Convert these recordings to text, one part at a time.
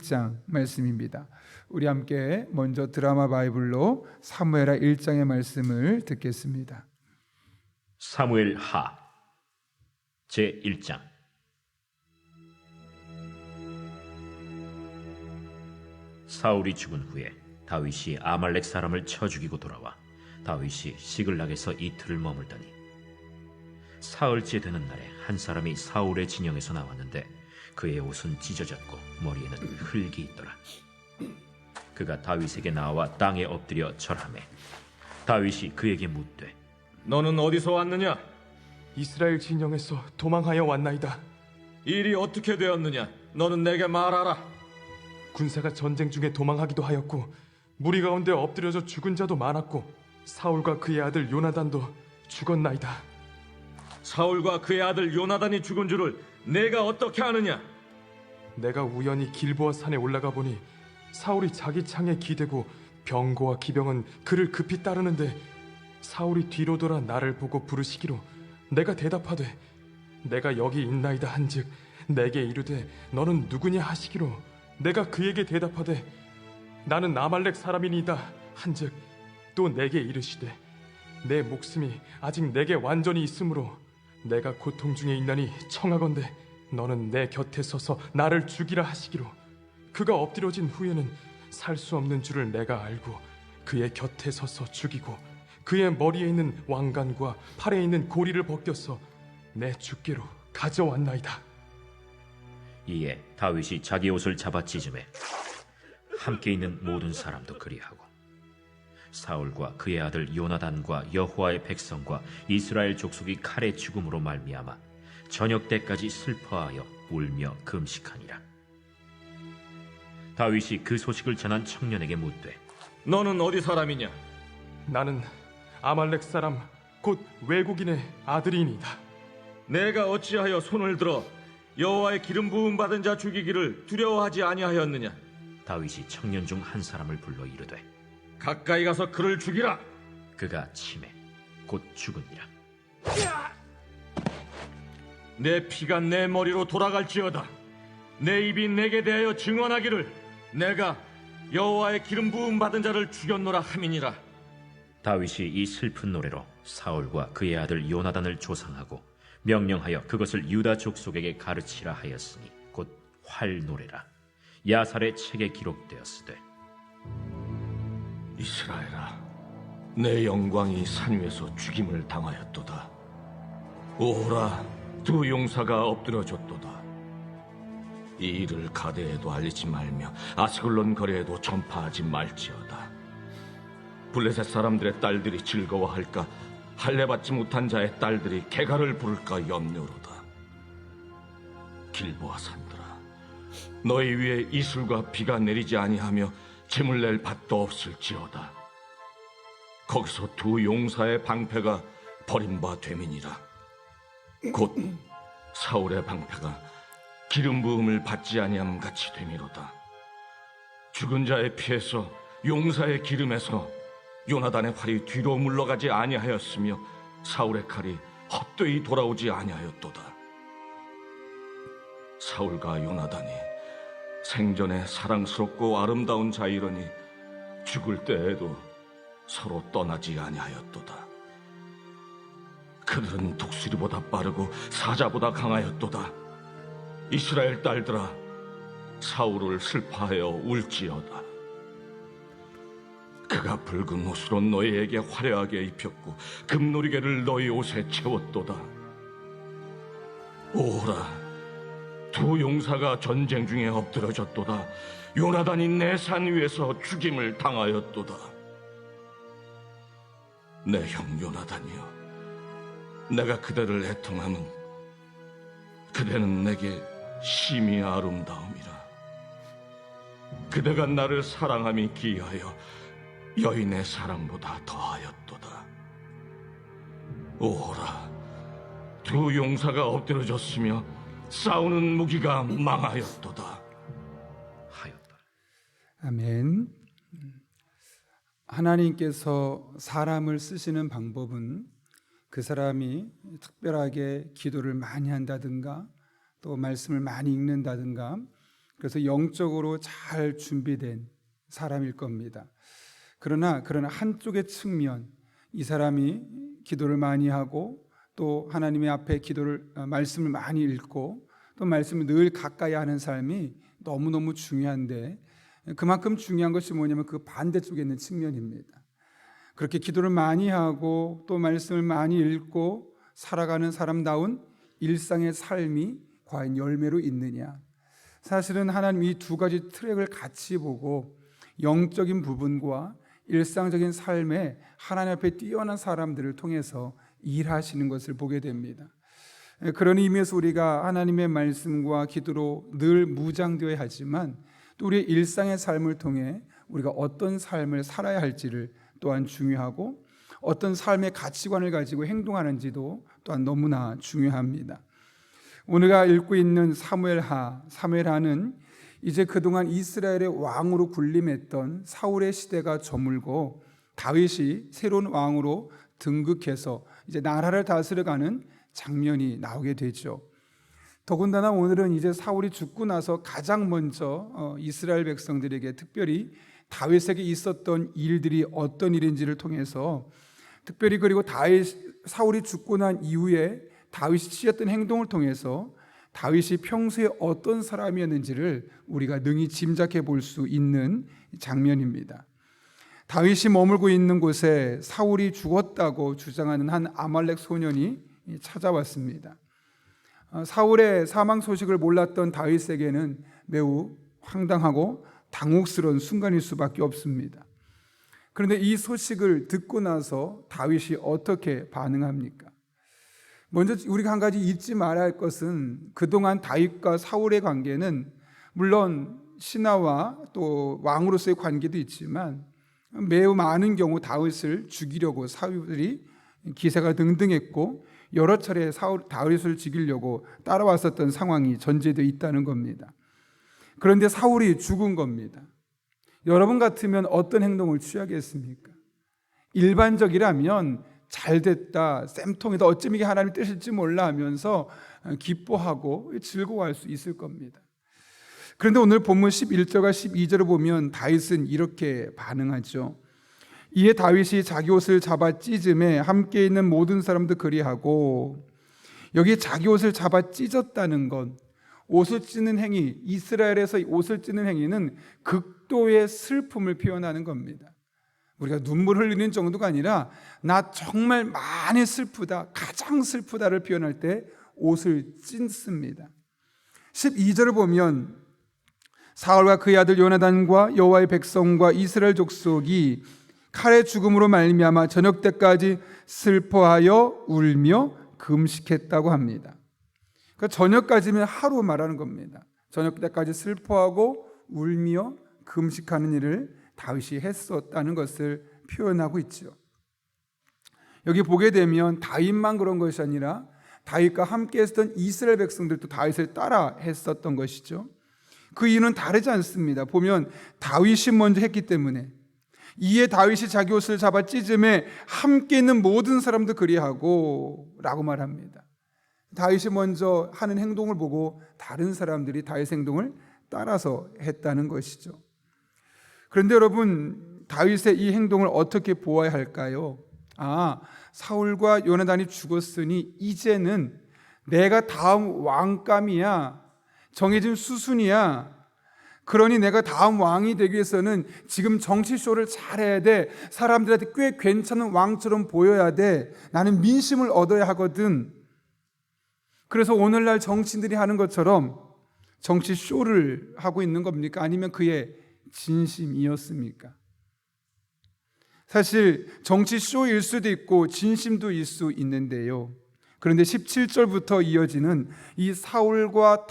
1장 말씀입니다. 우리 함께 먼저 드라마 바이블로 사무엘하 1장의 말씀을 듣겠습니다. 사무엘하 제1장. 사울이 죽은 후에 다윗이 아말렉 사람을 쳐 죽이고 돌아와 다윗이 시글락에서 이틀을 머물더니 사흘째 되는 날에 한 사람이 사울의 진영에서 나왔는데 그의 옷은 찢어졌고 머리에는 흙이 있더라. 그가 다윗에게 나와 땅에 엎드려 절하매 다윗이 그에게 묻되 너는 어디서 왔느냐? 이스라엘 진영에서 도망하여 왔나이다. 일이 어떻게 되었느냐? 너는 내게 말하라. 군사가 전쟁 중에 도망하기도 하였고 무리 가운데 엎드려져 죽은 자도 많았고 사울과 그의 아들 요나단도 죽었나이다. 사울과 그의 아들 요나단이 죽은 줄을 내가 어떻게 아느냐? 내가 우연히 길보아 산에 올라가 보니 사울이 자기 창에 기대고 병거와 기병은 그를 급히 따르는데 사울이 뒤로 돌아 나를 보고 부르시기로 내가 대답하되 내가 여기 있나이다 한즉 내게 이르되 너는 누구냐 하시기로 내가 그에게 대답하되 나는 아말렉 사람이니이다 한즉 또 내게 이르시되 내 목숨이 아직 내게 완전히 있으므로 내가 고통 중에 있나니 청하건대 너는 내 곁에 서서 나를 죽이라 하시기로 그가 엎드려진 후에는 살 수 없는 줄을 내가 알고 그의 곁에 서서 죽이고 그의 머리에 있는 왕관과 팔에 있는 고리를 벗겨서 내 주께로 가져왔나이다. 이에 다윗이 자기 옷을 잡아 찢음에 함께 있는 모든 사람도 그리하고 사울과 그의 아들 요나단과 여호와의 백성과 이스라엘 족속이 칼에 죽음으로 말미암아 저녁 때까지 슬퍼하여 울며 금식하니라. 다윗이 그 소식을 전한 청년에게 묻되 너는 어디 사람이냐? 나는 아말렉 사람 곧 외국인의 아들이니이다. 내가 어찌하여 손을 들어 여호와의 기름 부음 받은 자 죽이기를 두려워하지 아니하였느냐? 다윗이 청년 중 한 사람을 불러 이르되 가까이 가서 그를 죽이라. 그가 치매 곧 죽으니라. 내 피가 내 머리로 돌아갈지어다. 내 입이 내게 대하여 증언하기를 내가 여호와의 기름 부음 받은 자를 죽였노라 함이니라. 다윗이 이 슬픈 노래로 사울과 그의 아들 요나단을 조상하고 명령하여 그것을 유다 족속에게 가르치라 하였으니 곧 활 노래라. 야살의 책에 기록되었으되 이스라엘아, 내 영광이 산 위에서 죽임을 당하였도다. 오호라, 두 용사가 엎드려졌도다. 이 일을 가데에도 알리지 말며 아스글론 거리에도 전파하지 말지어다. 블레셋 사람들의 딸들이 즐거워할까? 할례받지 못한 자의 딸들이 개가를 부를까 염려로다. 길보아 산들아, 너희 위에 이슬과 비가 내리지 아니하며 재물 낼 밭도 없을지어다. 거기서 두 용사의 방패가 버림바 되민이라. 곧 사울의 방패가 기름 부음을 받지 아니함 같이 되미로다. 죽은 자의 피에서 용사의 기름에서 요나단의 활이 뒤로 물러가지 아니하였으며 사울의 칼이 헛되이 돌아오지 아니하였도다. 사울과 요나단이 생전에 사랑스럽고 아름다운 자이러니 죽을 때에도 서로 떠나지 아니하였도다. 그들은 독수리보다 빠르고 사자보다 강하였도다. 이스라엘 딸들아, 사울을 슬퍼하여 울지어다. 그가 붉은 옷으로 너희에게 화려하게 입혔고 금노리개를 너희 옷에 채웠도다. 오호라, 두 용사가 전쟁 중에 엎드러졌도다. 요나단이 내 산 위에서 죽임을 당하였도다. 내 형 요나단이여, 내가 그대를 애통함은 그대는 내게 심히 아름다움이라. 그대가 나를 사랑함이 기이하여 여인의 사랑보다 더하였도다. 오호라, 두 용사가 엎드러졌으며 싸우는 무기가 망하였도다. 하였더라. 아멘. 하나님께서 사람을 쓰시는 방법은 그 사람이 특별하게 기도를 많이 한다든가 또 말씀을 많이 읽는다든가 그래서 영적으로 잘 준비된 사람일 겁니다. 그러나 한쪽의 측면, 이 사람이 기도를 많이 하고 또 하나님의 앞에 말씀을 많이 읽고 또 말씀을 늘 가까이 하는 삶이 너무너무 중요한데, 그만큼 중요한 것이 뭐냐면 그 반대쪽에 있는 측면입니다. 그렇게 기도를 많이 하고 또 말씀을 많이 읽고 살아가는 사람다운 일상의 삶이 과연 열매로 있느냐. 사실은 하나님 이 두 가지 트랙을 같이 보고 영적인 부분과 일상적인 삶에 하나님 앞에 뛰어난 사람들을 통해서 일하시는 것을 보게 됩니다. 그런 의미에서 우리가 하나님의 말씀과 기도로 늘 무장되어야 하지만 또 우리의 일상의 삶을 통해 우리가 어떤 삶을 살아야 할지를 또한 중요하고, 어떤 삶의 가치관을 가지고 행동하는지도 또한 너무나 중요합니다. 오늘가 읽고 있는 사무엘하는 이제 그동안 이스라엘의 왕으로 군림했던 사울의 시대가 저물고 다윗이 새로운 왕으로 등극해서 이제 나라를 다스려가는 장면이 나오게 되죠. 더군다나 오늘은 이제 사울이 죽고 나서 가장 먼저 이스라엘 백성들에게, 특별히 다윗에게 있었던 일들이 어떤 일인지를 통해서, 특별히 그리고 사울이 죽고 난 이후에 다윗이 취했던 행동을 통해서 다윗이 평소에 어떤 사람이었는지를 우리가 능히 짐작해 볼 수 있는 장면입니다. 다윗이 머물고 있는 곳에 사울이 죽었다고 주장하는 한 아말렉 소년이 찾아왔습니다. 사울의 사망 소식을 몰랐던 다윗에게는 매우 황당하고 당혹스러운 순간일 수밖에 없습니다. 그런데 이 소식을 듣고 나서 다윗이 어떻게 반응합니까? 먼저 우리가 한 가지 잊지 말아야 할 것은, 그동안 다윗과 사울의 관계는 물론 신하와 또 왕으로서의 관계도 있지만 매우 많은 경우 다윗을 죽이려고 사울들이 기세가 등등했고 여러 차례 다윗을 죽이려고 따라왔었던 상황이 전제되어 있다는 겁니다. 그런데 사울이 죽은 겁니다. 여러분 같으면 어떤 행동을 취하겠습니까? 일반적이라면 잘됐다, 쌤통이다, 어쩜 이게 하나님의 뜻일지 몰라 하면서 기뻐하고 즐거워할 수 있을 겁니다. 그런데 오늘 본문 11절과 12절을 보면 다윗은 이렇게 반응하죠. 이에 다윗이 자기 옷을 잡아 찢음에 함께 있는 모든 사람도 그리하고, 여기 자기 옷을 잡아 찢었다는 건, 옷을 찢는 행위, 이스라엘에서 옷을 찢는 행위는 극도의 슬픔을 표현하는 겁니다. 우리가 눈물 흘리는 정도가 아니라 나 정말 많이 슬프다, 가장 슬프다를 표현할 때 옷을 찢습니다. 12절을 보면 사울과 그의 아들 요나단과 여호와의 백성과 이스라엘 족속이 칼의 죽음으로 말미암아 저녁 때까지 슬퍼하여 울며 금식했다고 합니다. 그러니까 저녁까지면 하루 말하는 겁니다. 저녁 때까지 슬퍼하고 울며 금식하는 일을 다윗이 했었다는 것을 표현하고 있죠. 여기 보게 되면 다윗만 그런 것이 아니라 다윗과 함께 했던 이스라엘 백성들도 다윗을 따라 했었던 것이죠. 그 이유는 다르지 않습니다. 보면 다윗이 먼저 했기 때문에, 이에 다윗이 자기 옷을 잡아 찢음에 함께 있는 모든 사람도 그리하고 라고 말합니다. 다윗이 먼저 하는 행동을 보고 다른 사람들이 다윗 행동을 따라서 했다는 것이죠. 그런데 여러분, 다윗의 이 행동을 어떻게 보아야 할까요? 사울과 요나단이 죽었으니 이제는 내가 다음 왕감이야, 정해진 수순이야. 그러니 내가 다음 왕이 되기 위해서는 지금 정치쇼를 잘해야 돼. 사람들한테 꽤 괜찮은 왕처럼 보여야 돼. 나는 민심을 얻어야 하거든. 그래서 오늘날 정치인들이 하는 것처럼 정치쇼를 하고 있는 겁니까? 아니면 그의 진심이었습니까? 사실 정치쇼일 수도 있고 진심도 일 수 있는데요. 그런데 17절부터 이어지는 이 사울과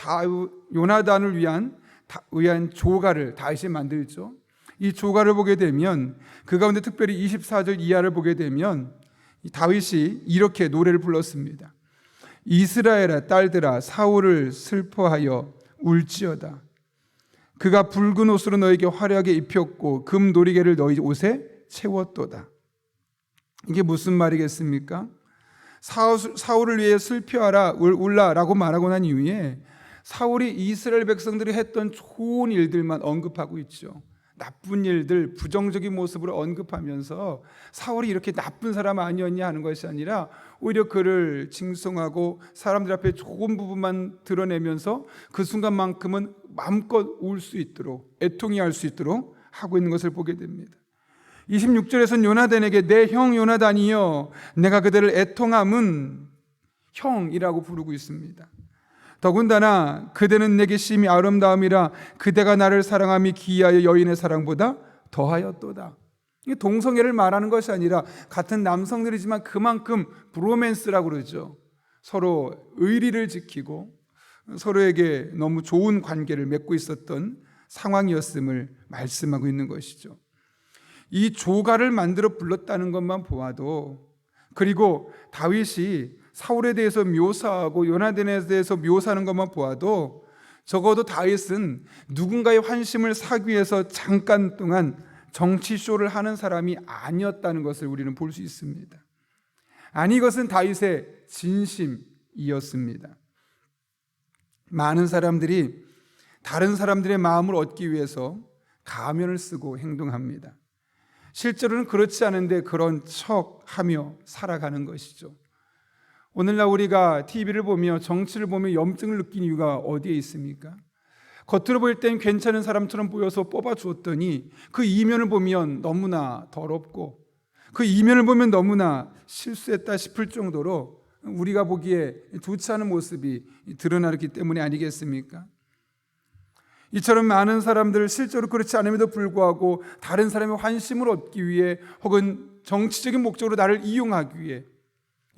요나단을 위한 조가를 다윗이 만들죠. 이 조가를 보게 되면 그 가운데 특별히 24절 이하를 보게 되면 다윗이 이렇게 노래를 불렀습니다. 이스라엘아 딸들아 사울을 슬퍼하여 울지어다. 그가 붉은 옷으로 너에게 화려하게 입혔고 금 도리개를 너희 옷에 채웠도다. 이게 무슨 말이겠습니까? 사울을 위해 슬퍼하라 울라라고 말하고 난 이후에 사울이 이스라엘 백성들이 했던 좋은 일들만 언급하고 있죠. 나쁜 일들, 부정적인 모습을 언급하면서 사울이 이렇게 나쁜 사람 아니었냐 하는 것이 아니라 오히려 그를 칭송하고 사람들 앞에 좋은 부분만 드러내면서 그 순간만큼은 마음껏 울 수 있도록, 애통이 할 수 있도록 하고 있는 것을 보게 됩니다. 26절에서는 요나단에게 내 형 요나단이여 내가 그대를 애통함은 형이라고 부르고 있습니다. 더군다나 그대는 내게 심히 아름다움이라 그대가 나를 사랑함이 기이하여 여인의 사랑보다 더하였도다. 이게 동성애를 말하는 것이 아니라 같은 남성들이지만 그만큼 브로맨스라고 그러죠. 서로 의리를 지키고 서로에게 너무 좋은 관계를 맺고 있었던 상황이었음을 말씀하고 있는 것이죠. 이 조가를 만들어 불렀다는 것만 보아도, 그리고 다윗이 사울에 대해서 묘사하고 요나단에 대해서 묘사하는 것만 보아도 적어도 다윗은 누군가의 환심을 사기 위해서 잠깐 동안 정치쇼를 하는 사람이 아니었다는 것을 우리는 볼 수 있습니다. 아니, 이것은 다윗의 진심이었습니다. 많은 사람들이 다른 사람들의 마음을 얻기 위해서 가면을 쓰고 행동합니다. 실제로는 그렇지 않은데 그런 척하며 살아가는 것이죠. 오늘날 우리가 TV를 보며 정치를 보며 염증을 느낀 이유가 어디에 있습니까? 겉으로 보일 땐 괜찮은 사람처럼 보여서 뽑아주었더니 그 이면을 보면 너무나 더럽고 그 이면을 보면 너무나 실수했다 싶을 정도로 우리가 보기에 좋지 않은 모습이 드러나기 때문에 아니겠습니까? 이처럼 많은 사람들, 실제로 그렇지 않음에도 불구하고 다른 사람의 환심을 얻기 위해 혹은 정치적인 목적으로 나를 이용하기 위해,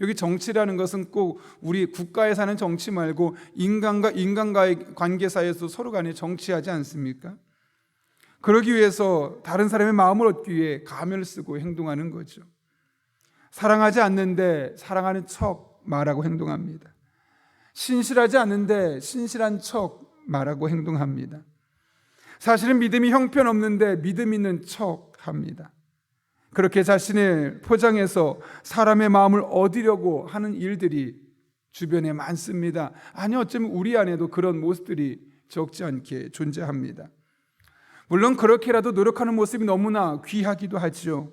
여기 정치라는 것은 꼭 우리 국가에 사는 정치 말고 인간과 인간과의 관계 사이에서 서로 간에 정치하지 않습니까? 그러기 위해서 다른 사람의 마음을 얻기 위해 가면을 쓰고 행동하는 거죠. 사랑하지 않는데 사랑하는 척 말하고 행동합니다. 신실하지 않는데 신실한 척 말하고 행동합니다. 사실은 믿음이 형편없는데 믿음 있는 척 합니다. 그렇게 자신을 포장해서 사람의 마음을 얻으려고 하는 일들이 주변에 많습니다. 아니, 어쩌면 우리 안에도 그런 모습들이 적지 않게 존재합니다. 물론 그렇게라도 노력하는 모습이 너무나 귀하기도 하죠.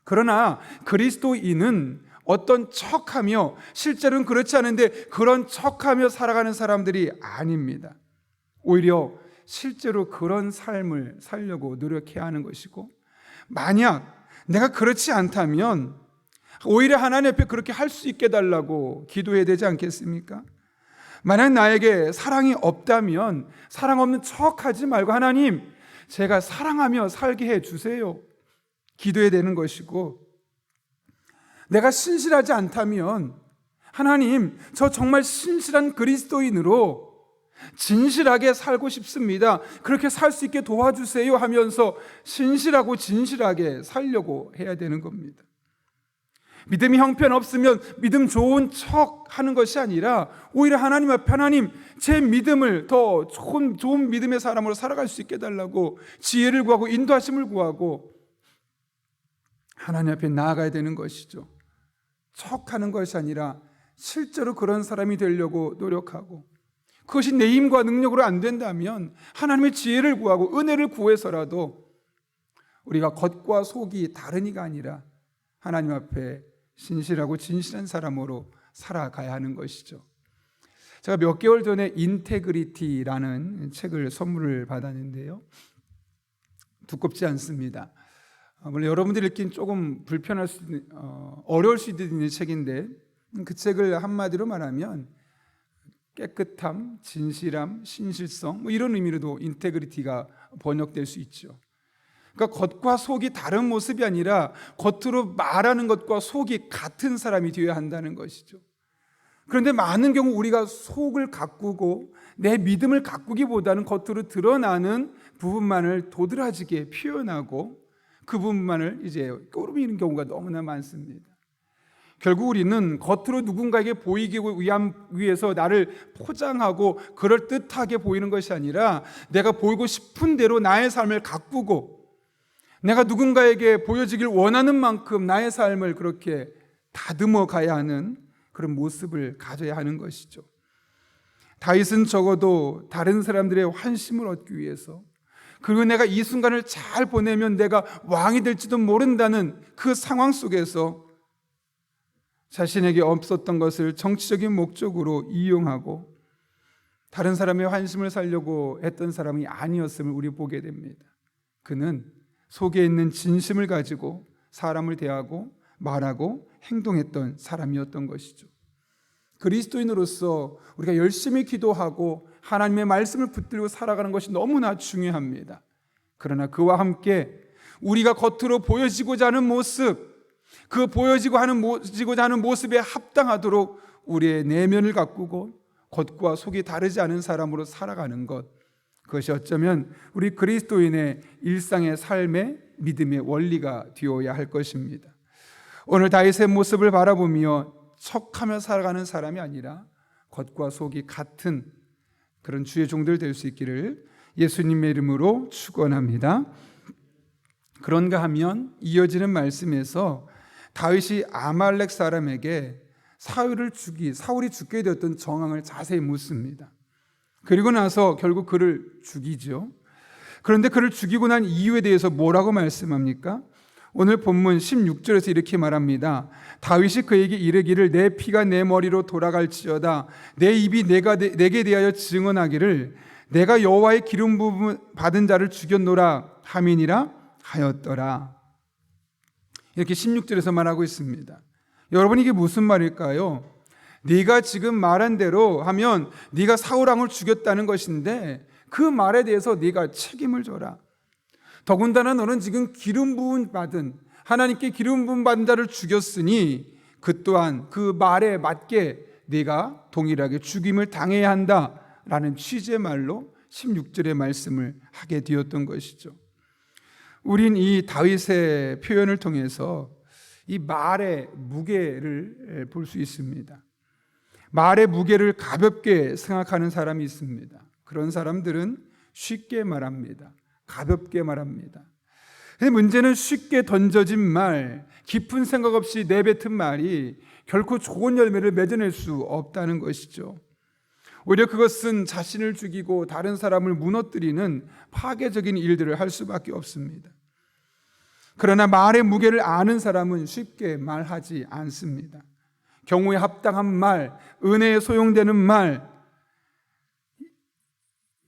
그러나 그리스도인은 어떤 척하며 실제로는 그렇지 않은데 그런 척하며 살아가는 사람들이 아닙니다. 오히려 실제로 그런 삶을 살려고 노력해야 하는 것이고, 만약 내가 그렇지 않다면 오히려 하나님 앞에 그렇게 할 수 있게 해달라고 기도해야 되지 않겠습니까? 만약 나에게 사랑이 없다면 사랑 없는 척하지 말고 하나님, 제가 사랑하며 살게 해주세요, 기도해야 되는 것이고, 내가 신실하지 않다면 하나님, 저 정말 신실한 그리스도인으로 진실하게 살고 싶습니다, 그렇게 살 수 있게 도와주세요 하면서 신실하고 진실하게 살려고 해야 되는 겁니다. 믿음이 형편없으면 믿음 좋은 척 하는 것이 아니라 오히려 하나님 앞에 하나님, 제 믿음을 더 좋은 믿음의 사람으로 살아갈 수 있게 해달라고 지혜를 구하고 인도하심을 구하고 하나님 앞에 나아가야 되는 것이죠. 척하는 것이 아니라 실제로 그런 사람이 되려고 노력하고, 그것이 내 힘과 능력으로 안 된다면 하나님의 지혜를 구하고 은혜를 구해서라도 우리가 겉과 속이 다르니가 아니라 하나님 앞에 신실하고 진실한 사람으로 살아가야 하는 것이죠. 제가 몇 개월 전에 인테그리티라는 책을 선물을 받았는데요, 두껍지 않습니다. 물론 여러분들이 읽긴 조금 불편할 수 있는, 어려울 수 있는 책인데, 그 책을 한마디로 말하면 깨끗함, 진실함, 신실성, 이런 의미로도 인테그리티가 번역될 수 있죠. 그러니까 겉과 속이 다른 모습이 아니라 겉으로 말하는 것과 속이 같은 사람이 되어야 한다는 것이죠. 그런데 많은 경우 우리가 속을 가꾸고 내 믿음을 가꾸기보다는 겉으로 드러나는 부분만을 도드라지게 표현하고 그 부분만을 이제 꼬르미는 경우가 너무나 많습니다. 결국 우리는 겉으로 누군가에게 보이기 위해서 나를 포장하고 그럴듯하게 보이는 것이 아니라 내가 보이고 싶은 대로 나의 삶을 가꾸고 내가 누군가에게 보여지길 원하는 만큼 나의 삶을 그렇게 다듬어 가야 하는 그런 모습을 가져야 하는 것이죠. 다윗은 적어도 다른 사람들의 환심을 얻기 위해서, 그리고 내가 이 순간을 잘 보내면 내가 왕이 될지도 모른다는 그 상황 속에서 자신에게 없었던 것을 정치적인 목적으로 이용하고 다른 사람의 환심을 살려고 했던 사람이 아니었음을 우리 보게 됩니다. 그는 속에 있는 진심을 가지고 사람을 대하고 말하고 행동했던 사람이었던 것이죠. 그리스도인으로서 우리가 열심히 기도하고 하나님의 말씀을 붙들고 살아가는 것이 너무나 중요합니다. 그러나 그와 함께 우리가 겉으로 보여지고자 하는 모습, 그 보여지고자 하는 모습에 합당하도록 우리의 내면을 가꾸고 겉과 속이 다르지 않은 사람으로 살아가는 것, 그것이 어쩌면 우리 그리스도인의 일상의 삶의 믿음의 원리가 되어야 할 것입니다. 오늘 다윗의 모습을 바라보며 척하며 살아가는 사람이 아니라 겉과 속이 같은 그런 주의 종들 될 수 있기를 예수님의 이름으로 축원합니다. 그런가 하면 이어지는 말씀에서 다윗이 아말렉 사람에게 사울이 죽게 되었던 정황을 자세히 묻습니다. 그리고 나서 결국 그를 죽이죠. 그런데 그를 죽이고 난 이유에 대해서 뭐라고 말씀합니까? 오늘 본문 16절에서 이렇게 말합니다. 다윗이 그에게 이르기를 내 피가 내 머리로 돌아갈지어다 내 입이 내게 대하여 증언하기를 내가 여호와의 기름 부음 받은 자를 죽였노라 함이니라 하였더라. 이렇게 16절에서 말하고 있습니다. 여러분, 이게 무슨 말일까요? 네가 지금 말한 대로 하면 네가 사울 왕을 죽였다는 것인데 그 말에 대해서 네가 책임을 져라. 더군다나 너는 지금 기름 부음 받은, 하나님께 기름 부음 받은 자를 죽였으니 그 또한 그 말에 맞게 네가 동일하게 죽임을 당해야 한다라는 취지의 말로 16절의 말씀을 하게 되었던 것이죠. 우린 이 다윗의 표현을 통해서 이 말의 무게를 볼 수 있습니다. 말의 무게를 가볍게 생각하는 사람이 있습니다. 그런 사람들은 쉽게 말합니다. 가볍게 말합니다. 근데 문제는 쉽게 던져진 말, 깊은 생각 없이 내뱉은 말이 결코 좋은 열매를 맺어낼 수 없다는 것이죠. 오히려 그것은 자신을 죽이고 다른 사람을 무너뜨리는 파괴적인 일들을 할 수밖에 없습니다. 그러나 말의 무게를 아는 사람은 쉽게 말하지 않습니다. 경우에 합당한 말, 은혜에 소용되는 말,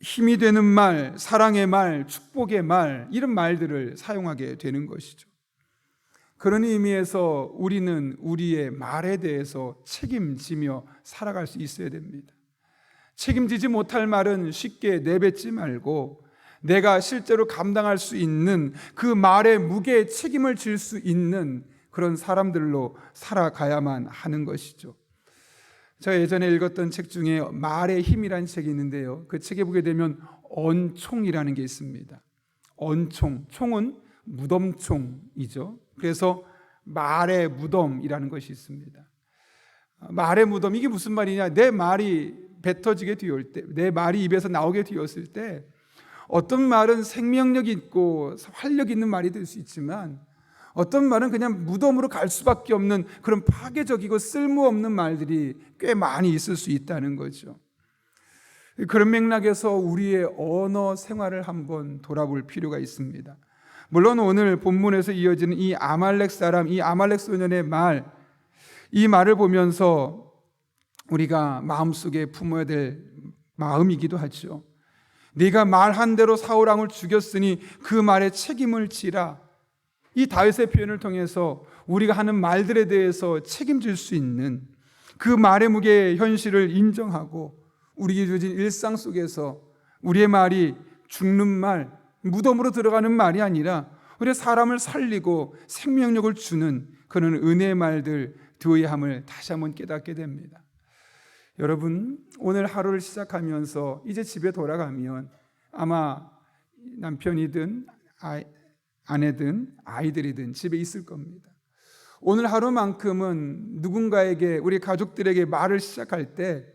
힘이 되는 말, 사랑의 말, 축복의 말, 이런 말들을 사용하게 되는 것이죠. 그런 의미에서 우리는 우리의 말에 대해서 책임지며 살아갈 수 있어야 됩니다. 책임지지 못할 말은 쉽게 내뱉지 말고 내가 실제로 감당할 수 있는 그 말의 무게에 책임을 질 수 있는 그런 사람들로 살아가야만 하는 것이죠. 제가 예전에 읽었던 책 중에 말의 힘이라는 책이 있는데요, 그 책에 보게 되면 언총이라는 게 있습니다. 언총, 총은 무덤총이죠. 그래서 말의 무덤이라는 것이 있습니다. 말의 무덤, 이게 무슨 말이냐? 내 말이 뱉어지게 되었을 때, 내 말이 입에서 나오게 되었을 때 어떤 말은 생명력 있고 활력 있는 말이 될 수 있지만 어떤 말은 그냥 무덤으로 갈 수밖에 없는 그런 파괴적이고 쓸모없는 말들이 꽤 많이 있을 수 있다는 거죠. 그런 맥락에서 우리의 언어 생활을 한번 돌아볼 필요가 있습니다. 물론 오늘 본문에서 이어지는 이 아말렉 사람, 이 아말렉 소년의 말, 이 말을 보면서 우리가 마음속에 품어야 될 마음이기도 하죠. 네가 말한 대로 사울 왕을 죽였으니 그 말에 책임을 지라. 이 다윗의 표현을 통해서 우리가 하는 말들에 대해서 책임질 수 있는 그 말의 무게의 현실을 인정하고 우리에게 주어진 일상 속에서 우리의 말이 죽는 말, 무덤으로 들어가는 말이 아니라 우리 사람을 살리고 생명력을 주는 그런 은혜의 말들 되어야 함을 다시 한번 깨닫게 됩니다. 여러분, 오늘 하루를 시작하면서 이제 집에 돌아가면 아마 남편이든 아내든 아이들이든 집에 있을 겁니다. 오늘 하루만큼은 누군가에게, 우리 가족들에게 말을 시작할 때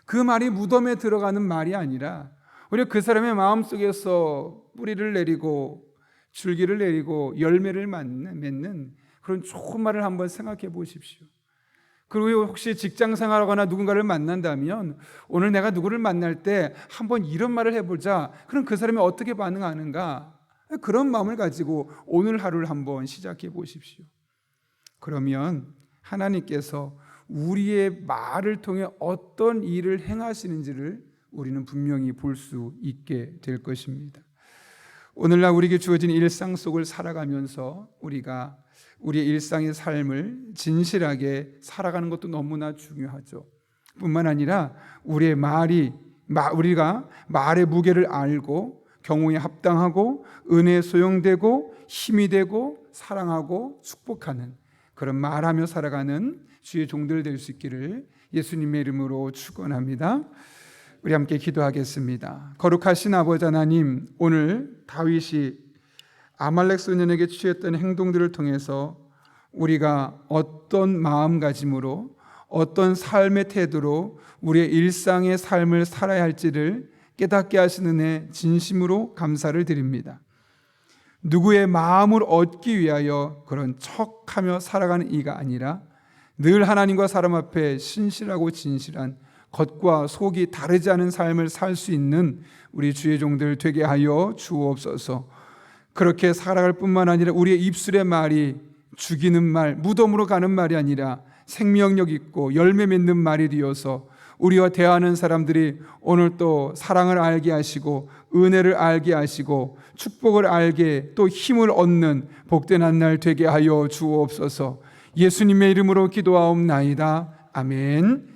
그 말이 무덤에 들어가는 말이 아니라 우리가 그 사람의 마음속에서 뿌리를 내리고 줄기를 내리고 열매를 맺는 그런 좋은 말을 한번 생각해 보십시오. 그리고 혹시 직장 생활하거나 누군가를 만난다면 오늘 내가 누구를 만날 때 한번 이런 말을 해보자. 그럼 그 사람이 어떻게 반응하는가? 그런 마음을 가지고 오늘 하루를 한번 시작해 보십시오. 그러면 하나님께서 우리의 말을 통해 어떤 일을 행하시는지를 우리는 분명히 볼 수 있게 될 것입니다. 오늘날 우리에게 주어진 일상 속을 살아가면서 우리가 우리의 일상의 삶을 진실하게 살아가는 것도 너무나 중요하죠. 뿐만 아니라 우리의 우리가 말의 무게를 알고 경우에 합당하고 은혜에 소용되고 힘이 되고 사랑하고 축복하는 그런 말하며 살아가는 주의 종들 될 수 있기를 예수님의 이름으로 축원합니다. 우리 함께 기도하겠습니다. 거룩하신 아버지 하나님, 오늘 다윗이 아말렉 소년에게 취했던 행동들을 통해서 우리가 어떤 마음가짐으로 어떤 삶의 태도로 우리의 일상의 삶을 살아야 할지를 깨닫게 하시는 애 진심으로 감사를 드립니다. 누구의 마음을 얻기 위하여 그런 척하며 살아가는 이가 아니라 늘 하나님과 사람 앞에 신실하고 진실한 겉과 속이 다르지 않은 삶을 살 수 있는 우리 주의 종들 되게 하여 주옵소서. 그렇게 살아갈 뿐만 아니라 우리의 입술의 말이 죽이는 말, 무덤으로 가는 말이 아니라 생명력 있고 열매 맺는 말이 되어서 우리와 대하는 사람들이 오늘 또 사랑을 알게 하시고 은혜를 알게 하시고 축복을 알게 또 힘을 얻는 복된 한 날 되게 하여 주옵소서. 예수님의 이름으로 기도하옵나이다. 아멘.